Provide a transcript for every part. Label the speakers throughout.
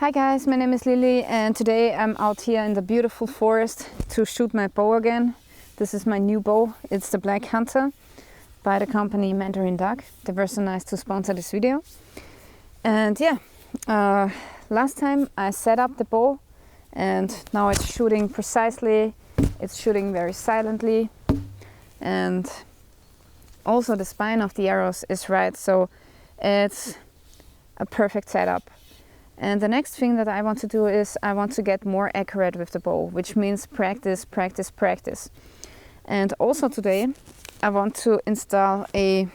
Speaker 1: Hi guys, my name is Lilly and today I'm out here in the beautiful forest to shoot my bow again. This is my new bow. It's the Black Hunter by the company MandarinDuck. They were so nice to sponsor this video. And yeah, last time I set up the bow and now it's shooting precisely. It's shooting very silently and also the spine of the arrows is right, so it's a perfect setup. And the next thing that I want to do is I want to get more accurate with the bow, which means practice, practice, practice. And also today I want to install a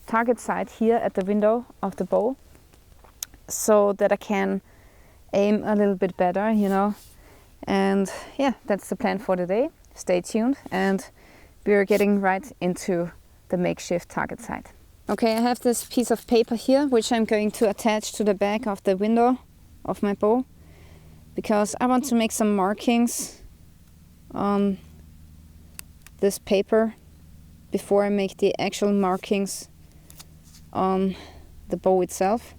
Speaker 1: target sight here at the window of the bow so that I can aim a little bit better, you know. And yeah, that's the plan for today. Stay tuned and we're getting right into the makeshift target sight. Okay, I have this piece of paper here, which I'm going to attach to the back of the window of my bow, because I want to make some markings on this paper before I make the actual markings on the bow itself.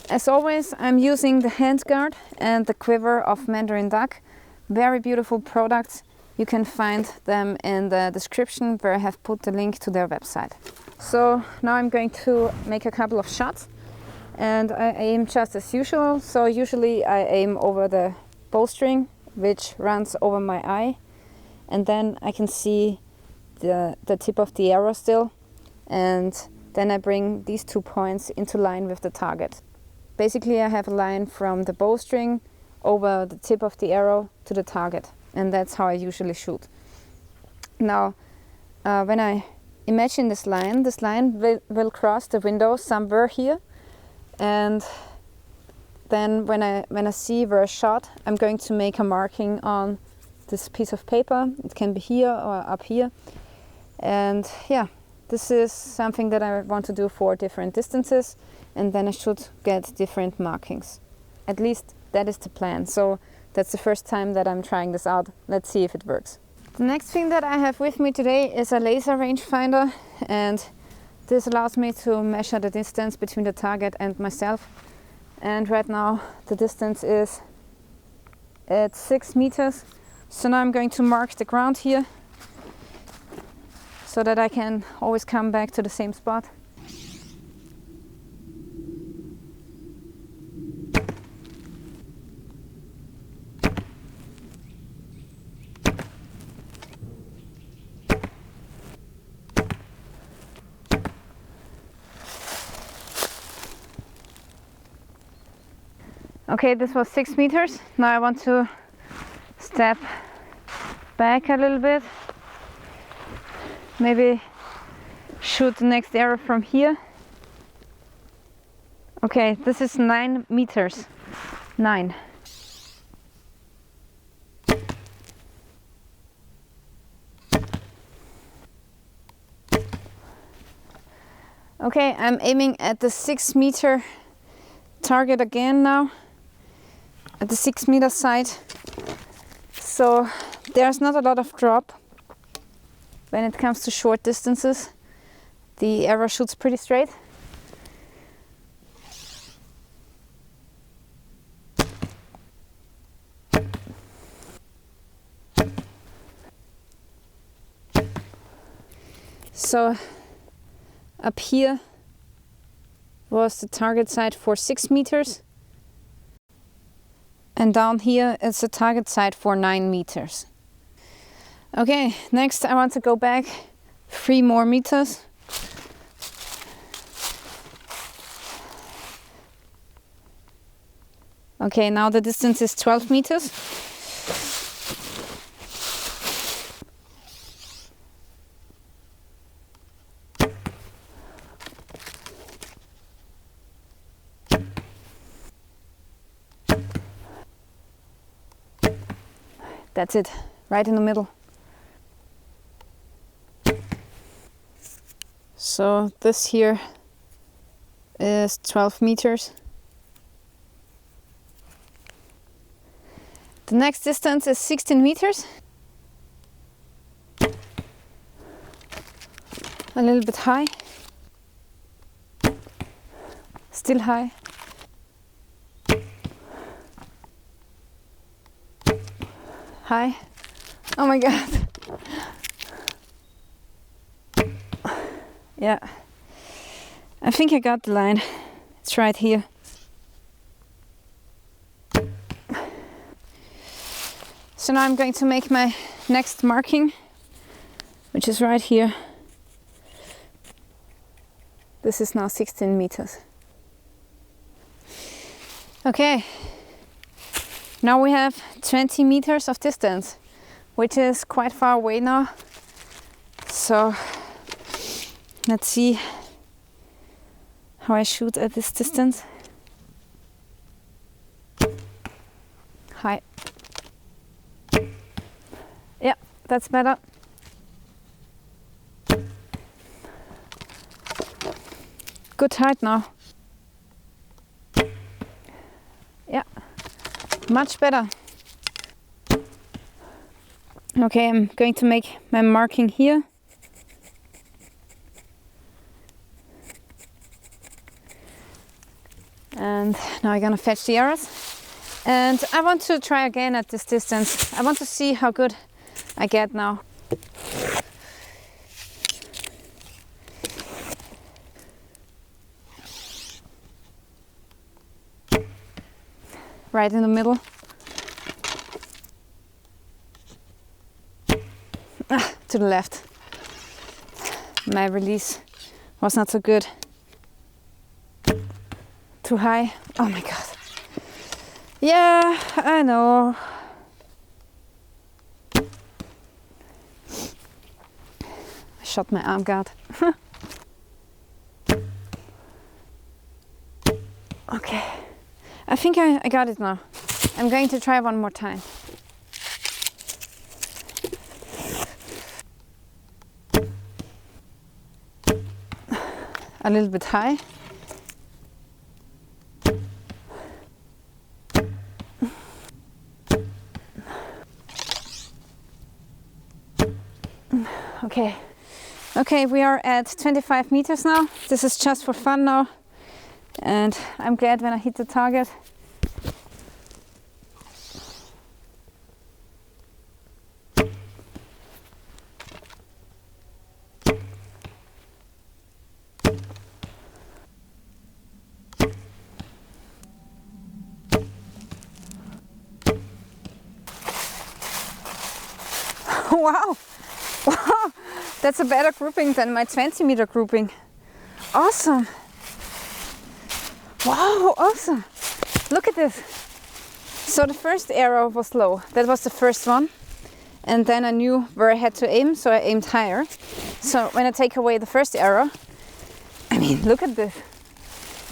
Speaker 1: As always, I'm using the handguard and the quiver of MandarinDuck. Very beautiful products. You can find them in the description where I have put the link to their website. So now I'm going to make a couple of shots and I aim just as usual. So usually I aim over the bowstring, which runs over my eye, and then I can see the tip of the arrow still, and then I bring these 2 points into line with the target. Basically I have a line from the bowstring over the tip of the arrow to the target. And that's how I usually shoot. Now, when I imagine this line will cross the window somewhere here. And then when I see where I shot, I'm going to make a marking on this piece of paper. It can be here or up here. And yeah, this is something that I want to do for different distances. And then I should get different markings. At least that is the plan. So that's the first time that I'm trying this out. Let's see if it works. The next thing that I have with me today is a laser rangefinder, and this allows me to measure the distance between the target and myself. And right now the distance is at 6 meters. So now I'm going to mark the ground here so that I can always come back to the same spot. Okay, this was 6 meters. Now I want to step back a little bit. Maybe shoot the next arrow from here. Okay, this is 9 meters. 9. Okay, I'm aiming at the 6 meter target again now. At the 6 meter sight. So there's not a lot of drop when it comes to short distances. The arrow shoots pretty straight. So up here was the target sight for 6 meters. And down here it's the target sight for 9 meters. Okay, next I want to go back 3 more meters. Okay, now the distance is 12 meters. That's it, right in the middle. So this here is 12 meters. The next distance is 16 meters. A little bit high. Still high. High. Oh my God. Yeah. I think I got the line. It's right here. So now I'm going to make my next marking, which is right here. This is now 16 meters. Okay, now we have 20 meters of distance, which is quite far away now. So let's see how I shoot at this distance. High. Yeah, that's better. Good height now. Yeah, much better. Okay, I'm going to make my marking here. And now I'm gonna fetch the arrows. And I want to try again at this distance. I want to see how good I get now. Right in the middle. To the left. My release was not so good. Too high. Oh my God. Yeah, I know. I shot my arm guard. Okay. I think I got it now. I'm going to try one more time. A little bit high. Okay. Okay, we are at 25 meters now. This is just for fun now. And I'm glad when I hit the target. Wow! Wow! That's a better grouping than my 20-meter grouping. Awesome! Wow, awesome! Look at this! So the first arrow was low. That was the first one. And then I knew where I had to aim, so I aimed higher. So when I take away the first arrow, I mean, look at this.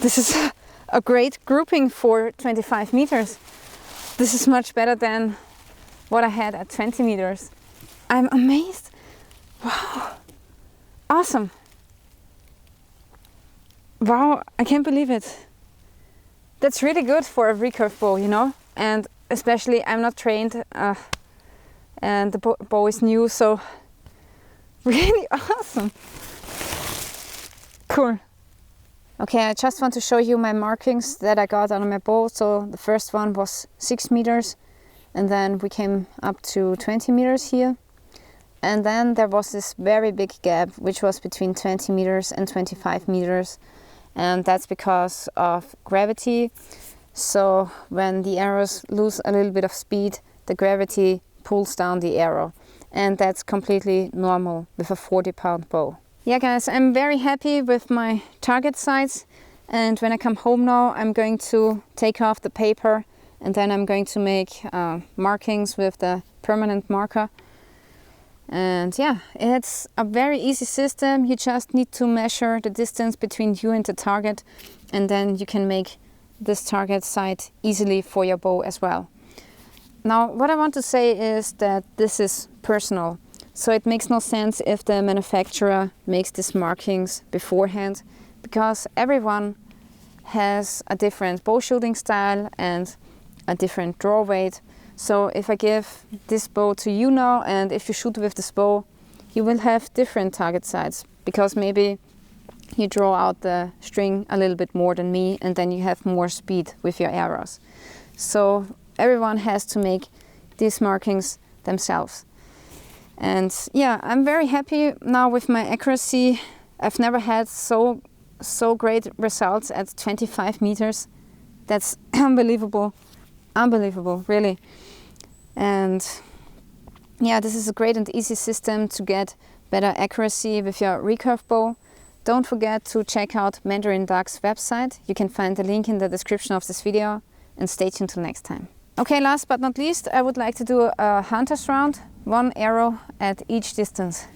Speaker 1: This is a great grouping for 25 meters. This is much better than what I had at 20 meters. I'm amazed. Wow. Awesome. Wow, I can't believe it. That's really good for a recurve bow, you know? And especially I'm not trained and the bow is new, so really awesome. Cool. Okay, I just want to show you my markings that I got on my bow. So the first one was 6 meters and then we came up to 20 meters here. And then there was this very big gap, which was between 20 meters and 25 meters. And that's because of gravity. So when the arrows lose a little bit of speed, the gravity pulls down the arrow. And that's completely normal with a 40-pound bow. Yeah guys, I'm very happy with my target sights. And when I come home now, I'm going to take off the paper and then I'm going to make markings with the permanent marker. And yeah, it's a very easy system. You just need to measure the distance between you and the target, and then you can make this target sight easily for your bow as well. Now, what I want to say is that this is personal. So it makes no sense if the manufacturer makes these markings beforehand, because everyone has a different bow shooting style and a different draw weight. So if I give this bow to you now, and if you shoot with this bow, you will have different target sights because maybe you draw out the string a little bit more than me, and then you have more speed with your arrows. So everyone has to make these markings themselves. And yeah, I'm very happy now with my accuracy. I've never had so great results at 25 meters. That's unbelievable, really. And yeah, this is a great and easy system to get better accuracy with your recurve bow. Don't forget to check out MandarinDuck's website. You can find the link in the description of this video, and stay tuned till next time. Okay, last but not least, I would like to do a hunter's round, 1 arrow at each distance.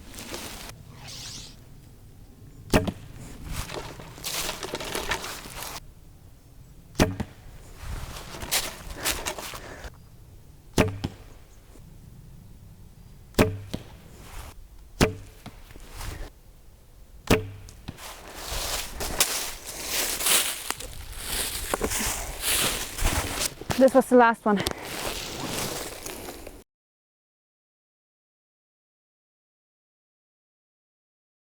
Speaker 1: This was the last one.